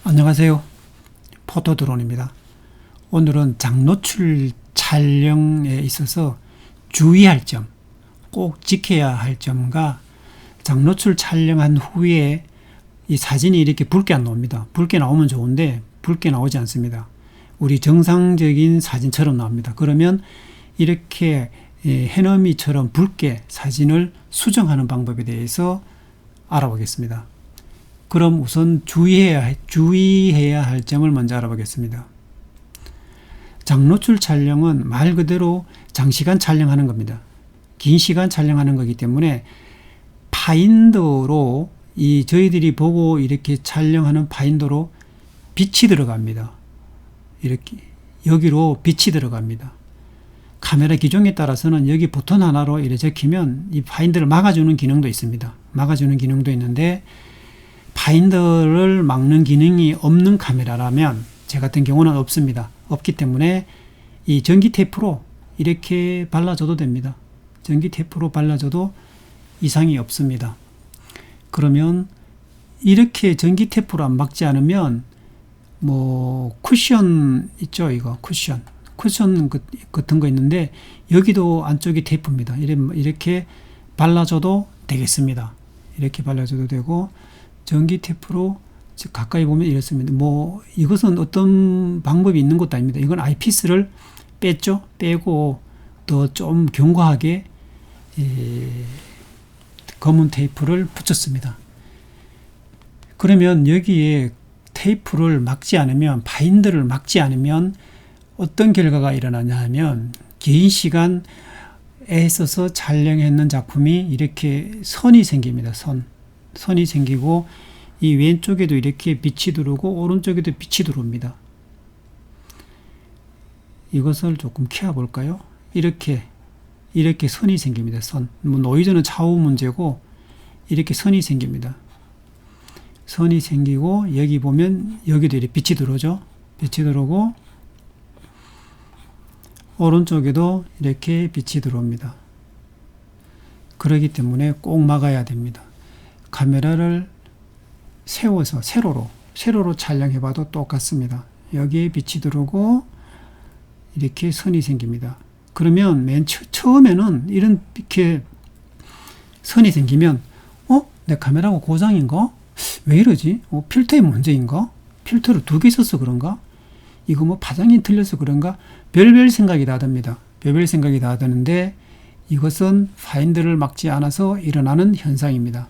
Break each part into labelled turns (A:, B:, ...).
A: 안녕하세요. 포토드론입니다. 오늘은 장노출 촬영에 있어서 주의할 점, 꼭 지켜야 할 점과 장노출 촬영한 후에 이 사진이 이렇게 붉게 안 나옵니다. 붉게 나오면 좋은데 붉게 나오지 않습니다. 우리 정상적인 사진처럼 나옵니다. 그러면 이렇게 해넘이처럼 붉게 사진을 수정하는 방법에 대해서 알아보겠습니다. 그럼 우선 주의해야 할 점을 먼저 알아보겠습니다. 장노출 촬영은 말 그대로 장시간 촬영하는 겁니다. 긴 시간 촬영하는 거기 때문에 파인더로 저희들이 보고 이렇게 촬영하는 파인더로 빛이 들어갑니다. 이렇게 여기로 빛이 들어갑니다. 카메라 기종에 따라서는 여기 버튼 하나로 이렇게 적히면 이 파인더를 막아주는 기능도 있습니다. 막아주는 기능도 있는데 파인더를 막는 기능이 없는 카메라라면 제 같은 경우는 없습니다. 없기 때문에 이 전기 테이프로 이렇게 발라줘도 됩니다. 전기 테이프로 발라줘도 이상이 없습니다. 그러면 이렇게 전기 테이프로 안 막지 않으면 쿠션 있죠? 이거 쿠션 같은 거 있는데 여기도 안쪽이 테이프입니다. 이렇게 발라줘도 되겠습니다. 이렇게 발라줘도 되고 전기 테이프로 가까이 보면 이렇습니다. 이것은 어떤 방법이 있는 것도 아닙니다. 이건 아이피스를 빼고 더 좀 견고하게 검은 테이프를 붙였습니다. 그러면 여기에 테이프를 막지 않으면, 바인더를 막지 않으면 어떤 결과가 일어나냐 하면 긴 시간에 있어서 촬영했는 작품이 이렇게 선이 생깁니다. 선이 생기고 이 왼쪽에도 이렇게 빛이 들어오고 오른쪽에도 빛이 들어옵니다. 이것을 조금 켜볼까요? 이렇게 선이 생깁니다. 노이즈는 좌우 문제고 이렇게 선이 생깁니다. 선이 생기고 여기 보면 여기도 이렇게 빛이 들어오죠. 빛이 들어오고 오른쪽에도 이렇게 빛이 들어옵니다. 그렇기 때문에 꼭 막아야 됩니다. 카메라를 세워서 세로로 촬영해봐도 똑같습니다. 여기에 빛이 들어오고 이렇게 선이 생깁니다. 그러면 맨 처음에는 이렇게 선이 생기면 내 카메라가 고장인가? 왜 이러지? 필터의 문제인가? 필터를 2개 써서 그런가? 이거 파장이 틀려서 그런가? 별별 생각이 다 듭니다. 별별 생각이 다 드는데 이것은 파인더를 막지 않아서 일어나는 현상입니다.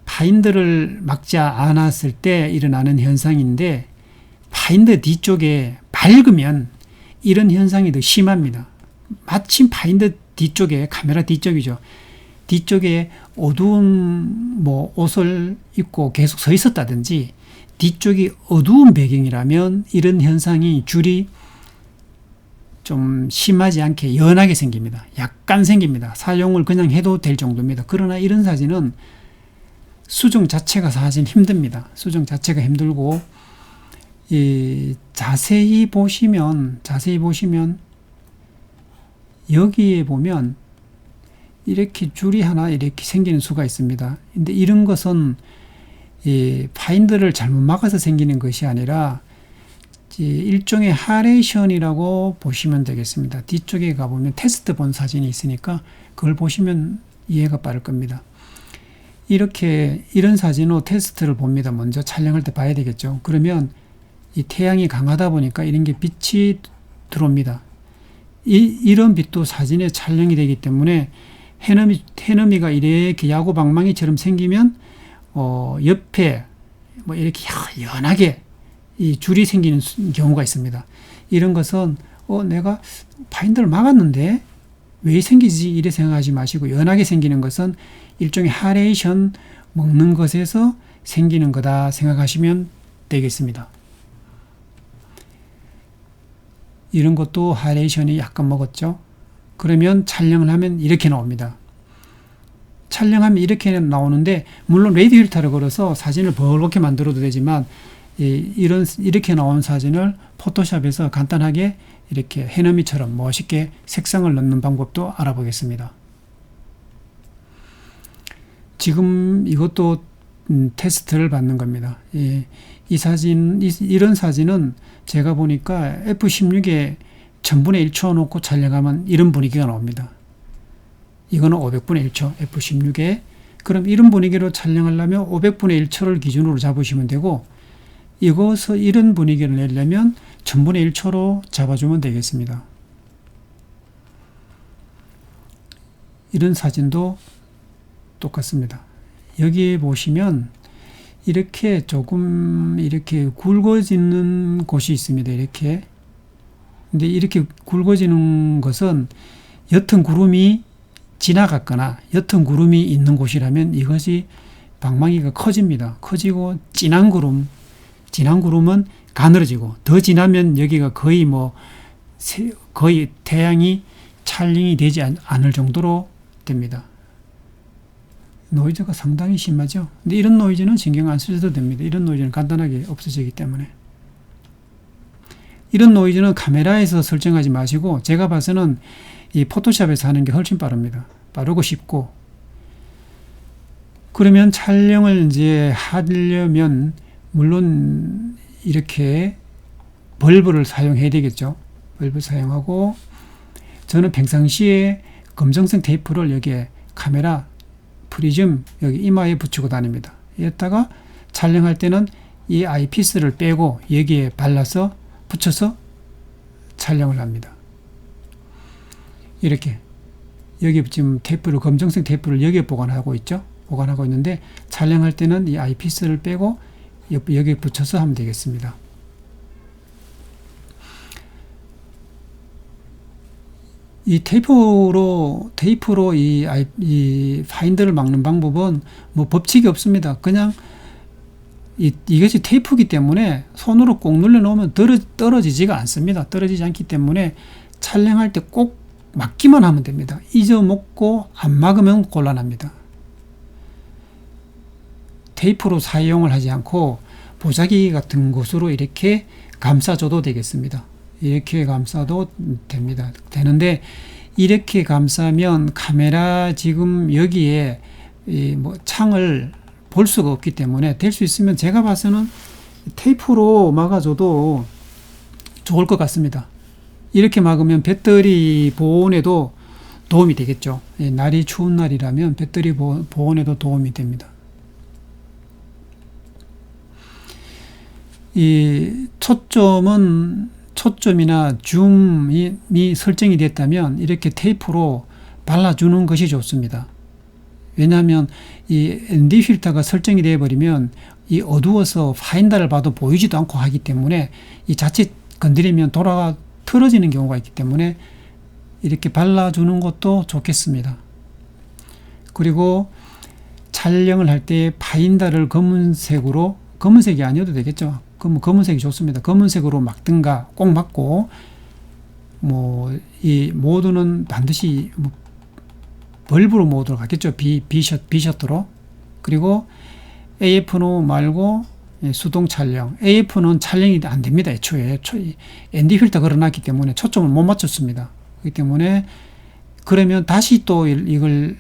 A: 파인더를 막지 않았을 때 일어나는 현상인데 파인더 뒤쪽에 밝으면 이런 현상이 더 심합니다. 마침 파인더 뒤쪽에, 카메라 뒤쪽이죠. 뒤쪽에 어두운 옷을 입고 계속 서 있었다든지 뒤쪽이 어두운 배경이라면 이런 현상이 줄이 좀 심하지 않게 연하게 생깁니다. 약간 생깁니다. 사용을 그냥 해도 될 정도입니다. 그러나 이런 사진은 수정 자체가 사실 힘듭니다. 수정 자체가 힘들고 자세히 보시면 여기에 보면 이렇게 줄이 하나 이렇게 생기는 수가 있습니다. 근데 이런 것은 파인더를 잘못 막아서 생기는 것이 아니라 일종의 하레이션이라고 보시면 되겠습니다. 뒤쪽에 가보면 테스트 본 사진이 있으니까 그걸 보시면 이해가 빠를 겁니다. 이런 사진으로 테스트를 봅니다. 먼저 촬영할 때 봐야 되겠죠. 그러면 이 태양이 강하다 보니까 이런 게 빛이 들어옵니다. 이런 빛도 사진에 촬영이 되기 때문에 해넘이가 이렇게 야구방망이처럼 생기면 옆에 이렇게 연하게 이 줄이 생기는 경우가 있습니다. 이런 것은 내가 파인더를 막았는데 왜 생기지? 이래 생각하지 마시고 연하게 생기는 것은 일종의 하레이션 먹는 것에서 생기는 거다 생각하시면 되겠습니다. 이런 것도 하레이션이 약간 먹었죠. 그러면 촬영을 하면 이렇게 나옵니다. 촬영하면 이렇게 나오는데 물론 레이디오 필터를 걸어서 사진을 벌겋게 만들어도 되지만 이렇게 나온 사진을 포토샵에서 간단하게 이렇게 해넘이처럼 멋있게 색상을 넣는 방법도 알아보겠습니다. 지금 이것도 테스트를 받는 겁니다. 이 사진, 이런 사진은 제가 보니까 F16에 1000분의 1초 놓고 촬영하면 이런 분위기가 나옵니다. 이거는 500분의 1초, F16에. 그럼 이런 분위기로 촬영하려면 500분의 1초를 기준으로 잡으시면 되고, 이것을 이런 분위기를 내려면 1000분의 1초로 잡아주면 되겠습니다. 이런 사진도 똑같습니다. 여기에 보시면 이렇게 조금 이렇게 굵어지는 곳이 있습니다. 이렇게. 근데 이렇게 굵어지는 것은 옅은 구름이 지나갔거나 옅은 구름이 있는 곳이라면 이것이 방망이가 커집니다. 커지고 진한 구름은 가늘어지고, 더 진하면 여기가 거의 거의 태양이 촬영이 되지 않을 정도로 됩니다. 노이즈가 상당히 심하죠. 근데 이런 노이즈는 신경 안 쓰셔도 됩니다. 이런 노이즈는 간단하게 없어지기 때문에. 이런 노이즈는 카메라에서 설정하지 마시고, 제가 봐서는 이 포토샵에서 하는 게 훨씬 빠릅니다. 빠르고 쉽고. 그러면 촬영을 이제 하려면 물론 이렇게 벌브를 사용해야 되겠죠. 벌브 사용하고, 저는 평상시에 검정색 테이프를 여기에 카메라 프리즘 여기 이마에 붙이고 다닙니다. 이랬다가 촬영할 때는 이 아이피스를 빼고 여기에 발라서 붙여서 촬영을 합니다. 이렇게 여기 지금 테이프를, 검정색 테이프를 여기에 보관하고 있죠. 보관하고 있는데 촬영할 때는 이 아이피스를 빼고 여기에 붙여서 하면 되겠습니다. 이 테이프로 이 파인더를 막는 방법은 뭐 법칙이 없습니다. 그냥 이것이 테이프이기 때문에 손으로 꼭 눌러 놓으면 떨어지지가 않습니다. 떨어지지 않기 때문에 촬영할 때 꼭 막기만 하면 됩니다. 잊어먹고 안 막으면 곤란합니다. 테이프로 사용을 하지 않고 보자기 같은 것으로 이렇게 감싸줘도 되겠습니다. 이렇게 감싸도 됩니다. 되는데 이렇게 감싸면 카메라 지금 여기에 창을 볼 수가 없기 때문에, 될 수 있으면 제가 봐서는 테이프로 막아줘도 좋을 것 같습니다. 이렇게 막으면 배터리 보온에도 도움이 되겠죠. 날이 추운 날이라면 배터리 보온에도 도움이 됩니다. 이 초점이나 줌이 설정이 됐다면 이렇게 테이프로 발라주는 것이 좋습니다. 왜냐하면 이 ND 필터가 설정이 되어 버리면 이 어두워서 파인더를 봐도 보이지도 않고 하기 때문에 이 자칫 건드리면 틀어지는 경우가 있기 때문에 이렇게 발라주는 것도 좋겠습니다. 그리고 촬영을 할 때 파인더를 검은색이 아니어도 되겠죠. 검은색이 좋습니다. 검은색으로 막든가 꼭 막고, 이 모드는 반드시 벌브로 모드로 갔겠죠. B셔트로. 그리고 AF는 말고 수동 촬영. AF는 촬영이 안 됩니다. 애초에. ND 필터 걸어놨기 때문에 초점을 못 맞췄습니다. 그렇기 때문에, 그러면 다시 또 이걸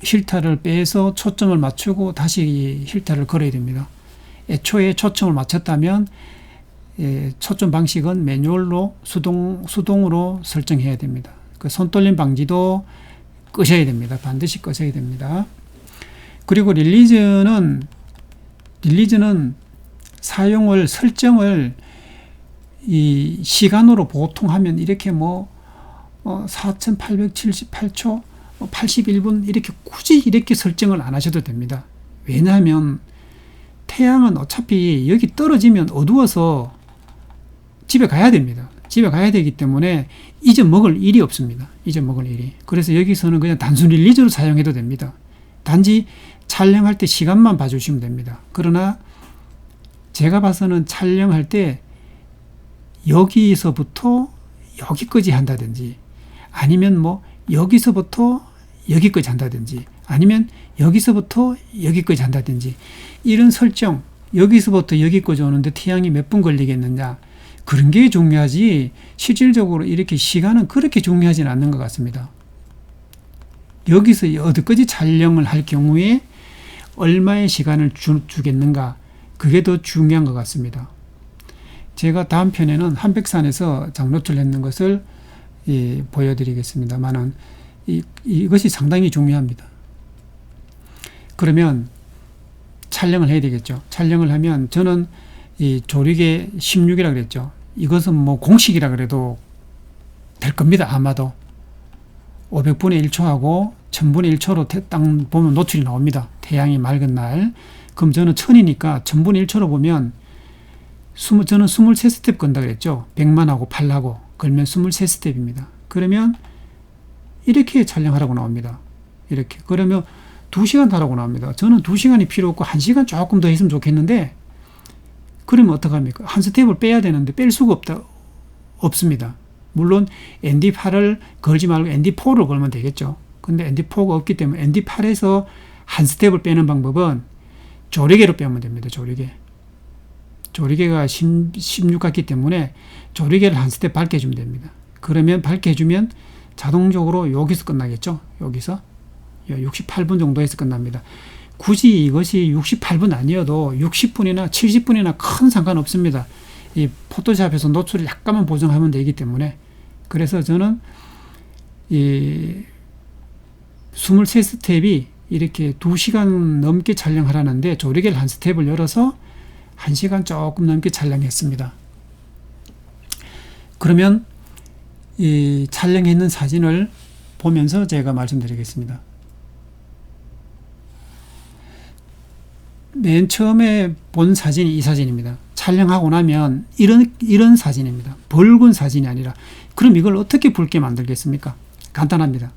A: 필터를 빼서 초점을 맞추고 다시 이 필터를 걸어야 됩니다. 애초에 초점을 맞췄다면 초점 방식은 매뉴얼로 수동으로 설정해야 됩니다. 그 손떨림 방지도 끄셔야 됩니다. 반드시 끄셔야 됩니다. 그리고 릴리즈는 설정을 이 시간으로 보통 하면 이렇게 4878초 81분 이렇게 굳이 이렇게 설정을 안 하셔도 됩니다. 왜냐하면 태양은 어차피 여기 떨어지면 어두워서 집에 가야 됩니다. 집에 가야 되기 때문에 잊어먹을 일이 없습니다. 잊어먹을 일이. 그래서 여기서는 그냥 단순 릴리즈로 사용해도 됩니다. 단지 촬영할 때 시간만 봐주시면 됩니다. 그러나 제가 봐서는 촬영할 때 여기서부터 여기까지 한다든지, 아니면 여기서부터 여기까지 한다든지, 아니면 여기서부터 여기까지 한다든지, 이런 설정, 여기서부터 여기까지 오는데 태양이 몇 분 걸리겠느냐, 그런 게 중요하지 실질적으로 이렇게 시간은 그렇게 중요하지는 않는 것 같습니다. 여기서 어디까지 촬영을 할 경우에 얼마의 시간을 주겠는가, 그게 더 중요한 것 같습니다. 제가 다음 편에는 한백산에서 장노출을 했는 것을 보여드리겠습니다만은 이것이 상당히 중요합니다. 그러면 촬영을 해야 되겠죠. 촬영을 하면 저는 이 조리개 16이라 그랬죠. 이것은 뭐 공식이라 그래도 될 겁니다. 아마도 500분의 1초하고 1000분의 1초로 딱 보면 노출이 나옵니다. 태양이 맑은 날. 그럼 저는 1000이니까 1000분의 1초로 보면 저는 23스텝 건다 그랬죠. 100만하고 8하고 걸면 23스텝입니다. 그러면 이렇게 촬영하라고 나옵니다. 이렇게. 그러면 2시간 하라고 나옵니다. 저는 2시간이 필요 없고 1시간 조금 더 했으면 좋겠는데, 그러면 어떡합니까? 한 스텝을 빼야 되는데 뺄 수가 없습니다. 물론 ND8을 걸지 말고 ND4를 걸면 되겠죠. 근데 ND4가 없기 때문에 ND8에서 한 스텝을 빼는 방법은 조리개로 빼면 됩니다. 조리개가 16 같기 때문에 조리개를 한 스텝 밝게 해주면 됩니다. 그러면 밝게 해주면 자동적으로 여기서 끝나겠죠. 여기서 68분 정도에서 끝납니다. 굳이 이것이 68분 아니어도 60분이나 70분이나 큰 상관없습니다. 이 포토샵에서 노출을 약간만 보정하면 되기 때문에. 그래서 저는 이 23스텝이 이렇게 2시간 넘게 촬영하라는데 조리개를 한 스텝을 열어서 1시간 조금 넘게 촬영했습니다. 그러면 이 촬영했는 사진을 보면서 제가 말씀드리겠습니다. 맨 처음에 본 사진이 이 사진입니다. 촬영하고 나면 이런 사진입니다. 붉은 사진이 아니라. 그럼 이걸 어떻게 붉게 만들겠습니까? 간단합니다.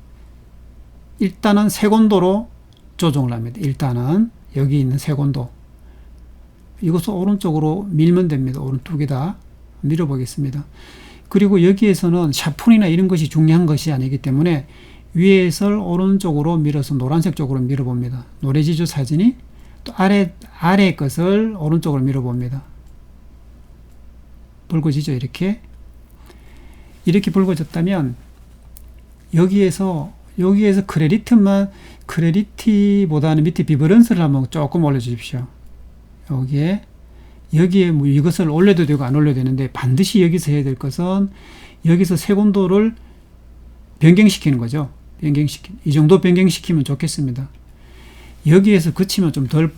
A: 일단은 색온도로 조정을 합니다. 일단은 여기 있는 색온도, 이것을 오른쪽으로 밀면 됩니다. 오른 두 개 다 밀어보겠습니다. 그리고 여기에서는 샤픈이나 이런 것이 중요한 것이 아니기 때문에 위에서 오른쪽으로 밀어서 노란색 쪽으로 밀어봅니다. 노래지주 사진이 또 아래 것을 오른쪽으로 밀어봅니다. 붉어지죠. 이렇게 붉어졌다면 여기에서 크레리티보다는 밑에 비브런스를 한번 조금 올려주십시오. 여기에 뭐 이것을 올려도 되고 안 올려도 되는데, 반드시 여기서 해야 될 것은 여기서 색온도를 변경시키는 거죠. 이 정도 변경시키면 좋겠습니다. 여기에서 그치면 좀 덜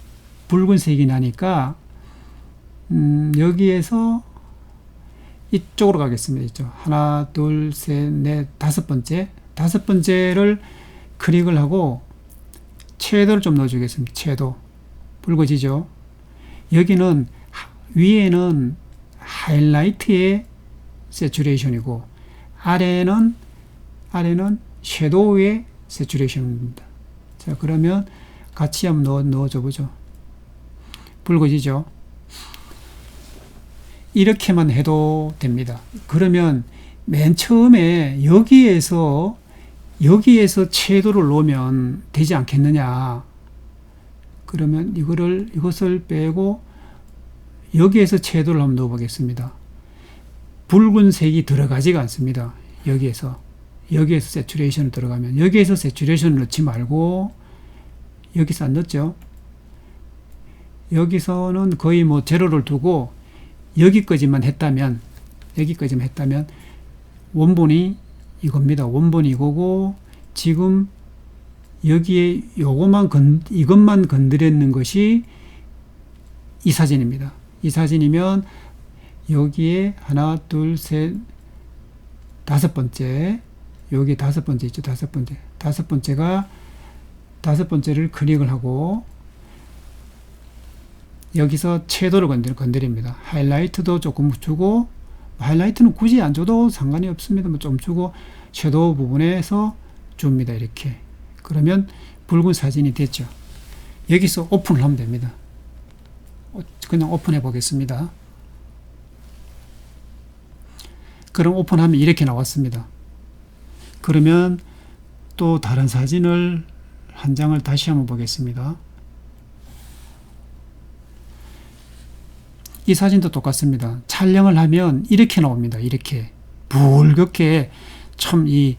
A: 붉은색이 나니까 여기에서 이쪽으로 가겠습니다. 이쪽. 하나, 둘, 셋, 넷, 다섯 번째를 클릭을 하고 채도를 좀 넣어주겠습니다. 채도. 붉어지죠. 여기는 위에는 하이라이트의 세츄레이션이고 아래는 섀도우의 세츄레이션입니다. 자, 그러면 같이 한번 넣어줘 보죠. 붉어지죠. 이렇게만 해도 됩니다. 그러면 맨 처음에 여기에서 채도를 놓으면 되지 않겠느냐. 그러면 이것을 빼고 여기에서 채도를 한번 넣어 보겠습니다. 붉은색이 들어가지가 않습니다. 여기에서 세츄레이션을 들어가면, 여기에서 세츄레이션을 넣지 말고 여기서 안 넣었죠. 여기서는 거의 뭐 제로를 두고 여기까지만 했다면 원본이 이겁니다. 원본이 이거고, 지금 여기에 이것만 건드렸는 것이 이 사진입니다. 이 사진이면 여기에 하나, 둘, 셋, 다섯 번째, 여기 다섯 번째 있죠. 다섯 번째를 클릭을 하고 여기서 채도를 건드립니다. 하이라이트도 조금 주고, 하이라이트는 굳이 안 줘도 상관이 없습니다. 뭐 좀 주고 섀도우 부분에서 줍니다. 이렇게. 그러면 붉은 사진이 됐죠. 여기서 오픈을 하면 됩니다. 그냥 오픈해 보겠습니다. 그럼 오픈하면 이렇게 나왔습니다. 그러면 또 다른 사진을 한 장을 다시 한번 보겠습니다. 이 사진도 똑같습니다. 촬영을 하면 이렇게 나옵니다. 이렇게 붉게 참 이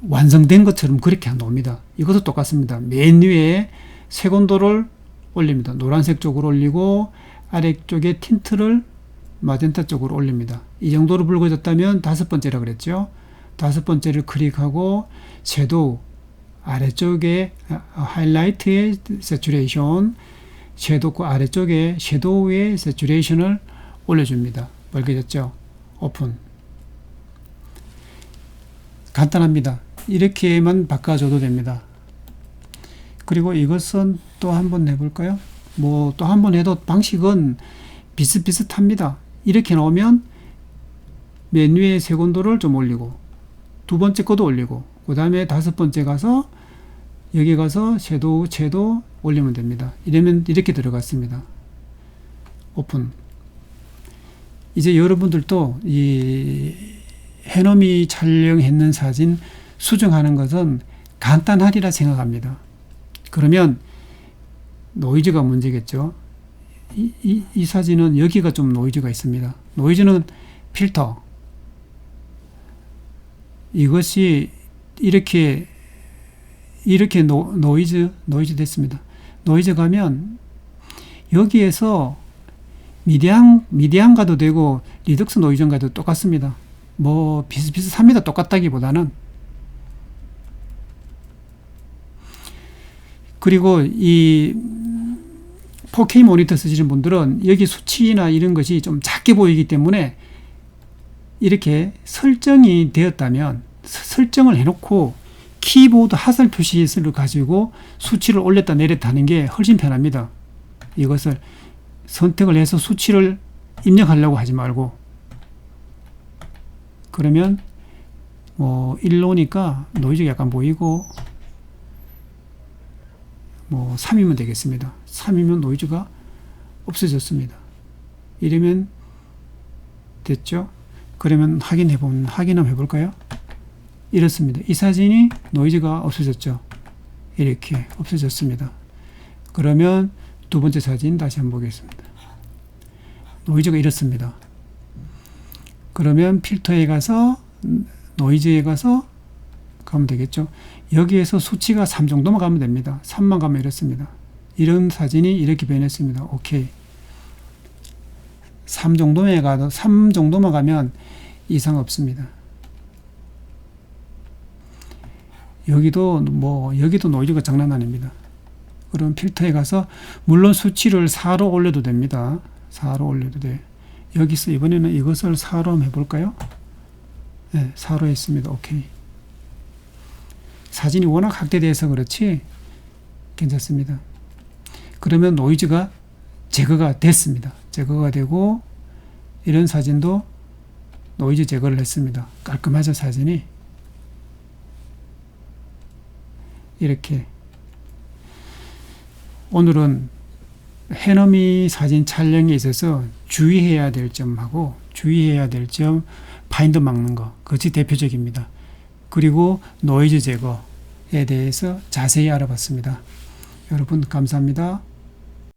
A: 완성된 것처럼 그렇게 나옵니다. 이것도 똑같습니다. 맨 위에 색온도를 올립니다. 노란색 쪽으로 올리고 아래쪽에 틴트를 마젠타 쪽으로 올립니다. 이 정도로 붉어졌다면 다섯 번째라 그랬죠. 다섯 번째를 클릭하고 섀도우 아래쪽에 하이라이트의 세츄레이션, 섀도우 아래쪽에 섀도우의 세츄레이션을 올려줍니다. 빨개졌죠? 오픈. 간단합니다. 이렇게만 바꿔줘도 됩니다. 그리고 이것은 또 한번 해볼까요? 뭐 또 한번 해도 방식은 비슷비슷합니다. 이렇게 나오면 메뉴의 색온도를 좀 올리고 두 번째 것도 올리고 그 다음에 다섯 번째 가서 여기 가서 섀도우 올리면 됩니다. 이러면 이렇게 들어갔습니다. 오픈. 이제 여러분들도 이 해넘이 촬영했는 사진 수정하는 것은 간단하리라 생각합니다. 그러면 노이즈가 문제겠죠. 이 사진은 여기가 좀 노이즈가 있습니다. 노이즈는 필터. 이것이 이렇게 노이즈 됐습니다. 노이즈 가면 여기에서 미디안 가도 되고 리덕스 노이즈 가도 똑같습니다. 뭐 비슷비슷합니다. 똑같다기보다는. 그리고 이 4K 모니터 쓰시는 분들은 여기 수치나 이런 것이 좀 작게 보이기 때문에 이렇게 설정이 되었다면 설정을 해놓고 키보드 화살 표시를 가지고 수치를 올렸다 내렸다 하는 게 훨씬 편합니다. 이것을 선택을 해서 수치를 입력하려고 하지 말고. 그러면 뭐 1로니까 노이즈가 약간 보이고 뭐 3이면 되겠습니다. 3이면 노이즈가 없어졌습니다. 이러면 됐죠? 그러면 확인 한번 해볼까요? 이렇습니다. 이 사진이 노이즈가 없어졌죠? 이렇게 없어졌습니다. 그러면 두 번째 사진 다시 한번 보겠습니다. 노이즈가 이렇습니다. 그러면 필터에 가서 노이즈에 가서 가면 되겠죠. 여기에서 수치가 3 정도만 가면 됩니다. 3만 가면 이렇습니다. 이런 사진이 이렇게 변했습니다. 오케이. 3 정도만 가면 이상 없습니다. 여기도 노이즈가 장난 아닙니다. 그럼 필터에 가서 물론 수치를 4로 올려도 됩니다. 4로 올려도 돼. 여기서 이번에는 이것을 4로 한번 해볼까요? 네, 4로 했습니다. 오케이. 사진이 워낙 확대돼서 그렇지 괜찮습니다. 그러면 노이즈가 제거가 됐습니다. 제거가 되고 이런 사진도 노이즈 제거를 했습니다. 깔끔하죠, 사진이. 이렇게 오늘은 해넘이 사진 촬영에 있어서 주의해야 될 점하고 주의해야 될 점 파인더 막는 거, 그것이 대표적입니다. 그리고 노이즈 제거에 대해서 자세히 알아봤습니다. 여러분 감사합니다.